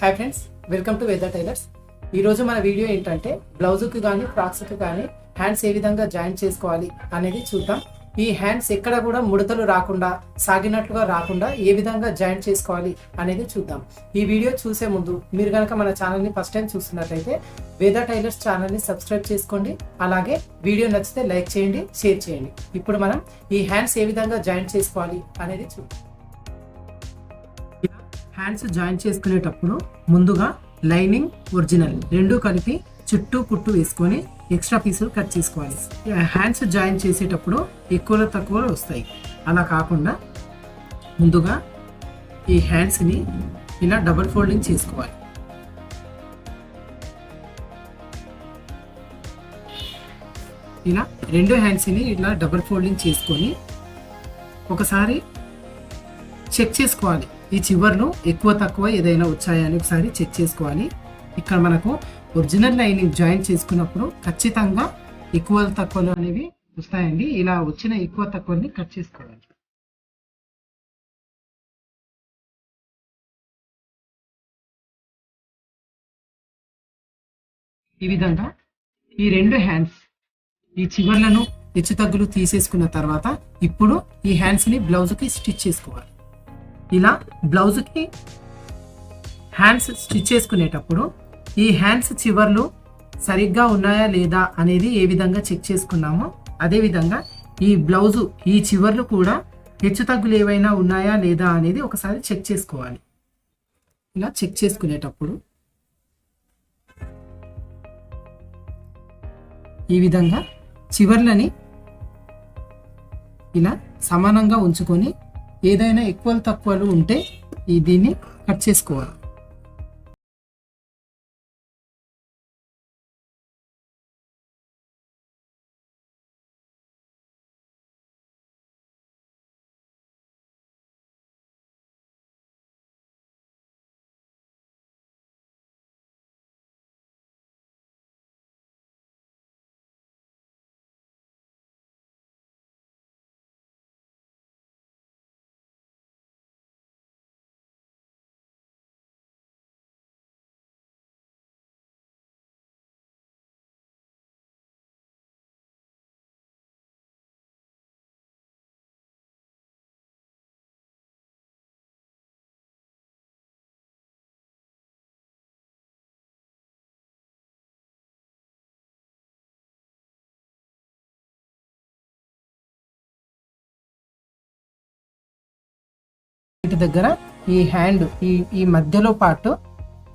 Hi friends, welcome to Veda tailors. ఈరోజు మన video ఏంటంటే బ్లౌజ్కి కానీ ఫ్రాక్స్కి కానీ హ్యాండ్స్ ఏ విధంగా జాయింట్ చేసుకోవాలి అనేది చూద్దాం. ఈ హ్యాండ్స్ ఎక్కడ కూడా ముడతలు రాకుండా, సాగినట్లుగా రాకుండా ఏ విధంగా జాయింట్ చేసుకోవాలి అనేది చూద్దాం. ఈ వీడియో చూసే ముందు మీరు కనుక మన ఛానల్ని ఫస్ట్ టైం చూస్తున్నట్లయితే వేదా టైలర్స్ ఛానల్ని సబ్స్క్రైబ్ చేసుకోండి. అలాగే వీడియో నచ్చితే లైక్ చేయండి, షేర్ చేయండి. ఇప్పుడు మనం ఈ హ్యాండ్స్ ఏ విధంగా జాయింట్ చేసుకోవాలి అనేది చూద్దాం. హ్యాండ్స్ జాయింట్ చేసుకునేటప్పుడు ముందుగా లైనింగ్, ఒరిజినల్ రెండు కలిపి చుట్టూ కుట్టు వేసుకొని ఎక్స్ట్రా పీసులు కట్ చేసుకోవాలి. హ్యాండ్స్ జాయింట్ చేసేటప్పుడు ఎక్కువలో తక్కువలో వస్తాయి. అలా కాకుండా ముందుగా ఈ హ్యాండ్స్ని ఇలా డబుల్ ఫోల్డింగ్ చేసుకోవాలి. ఇలా రెండు హ్యాండ్స్ని ఇలా డబుల్ ఫోల్డింగ్ చేసుకొని ఒకసారి చెక్ చేసుకోవాలి. ఈ చివర్లో ఎక్కువ తక్కువ ఏదైనా వచ్చాయని ఒకసారి చెక్ చేసుకోవాలి. ఇక్కడ మనకు ఒరిజినల్ లైనింగ్ జాయింట్ చేసుకున్నప్పుడు ఖచ్చితంగా ఎక్కువ తక్కువలు అనేవి వస్తాయండి. ఇలా వచ్చిన ఎక్కువ తక్కువని కట్ చేసుకోవాలి. ఈ విధంగా ఈ రెండు హ్యాండ్స్ ఈ చివర్లను హెచ్చు తగ్గులు తీసేసుకున్న తర్వాత ఇప్పుడు ఈ హ్యాండ్స్ని బ్లౌజ్కి స్టిచ్ చేసుకోవాలి. ఇలా బ్లౌజ్కి హ్యాండ్స్ స్టిచ్ చేసుకునేటప్పుడు ఈ హ్యాండ్స్ చివర్లు సరిగ్గా ఉన్నాయా లేదా అనేది ఏ విధంగా చెక్ చేసుకున్నామో అదే విధంగా ఈ బ్లౌజు ఈ చివర్లు కూడా హెచ్చు తగ్గులు ఏవైనా ఉన్నాయా లేదా అనేది ఒకసారి చెక్ చేసుకోవాలి. ఇలా చెక్ చేసుకునేటప్పుడు ఈ విధంగా చివర్లని ఇలా సమానంగా ఉంచుకొని ఏదైనా ఎక్కువ తక్కువలు ఉంటే దీన్ని కట్ చేసుకోవాలి. వీటి దగ్గర ఈ హ్యాండ్ ఈ మధ్యలో పార్ట్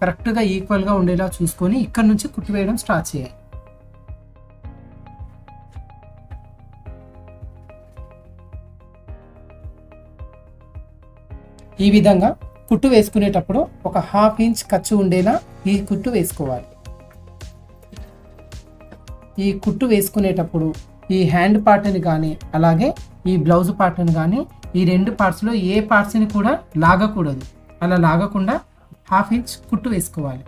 కరెక్ట్గా ఈక్వల్గా ఉండేలా చూసుకొని ఇక్కడ నుంచి కుట్టు వేయడం స్టార్ట్ చేయాలి. ఈ విధంగా కుట్టు వేసుకునేటప్పుడు ఒక 1/2 ఇంచ్ ఖర్చు ఉండేలా ఈ కుట్టు వేసుకోవాలి. ఈ కుట్టు వేసుకునేటప్పుడు ఈ హ్యాండ్ పార్ట్ని కానీ అలాగే ఈ బ్లౌజ్ పార్ట్ని కానీ ఈ రెండు పార్ట్స్లో ఏ పార్ట్స్ని కూడా లాగకూడదు. అలా లాగకుండా 1/2 ఇంచ్ కుట్టు వేసుకోవాలి.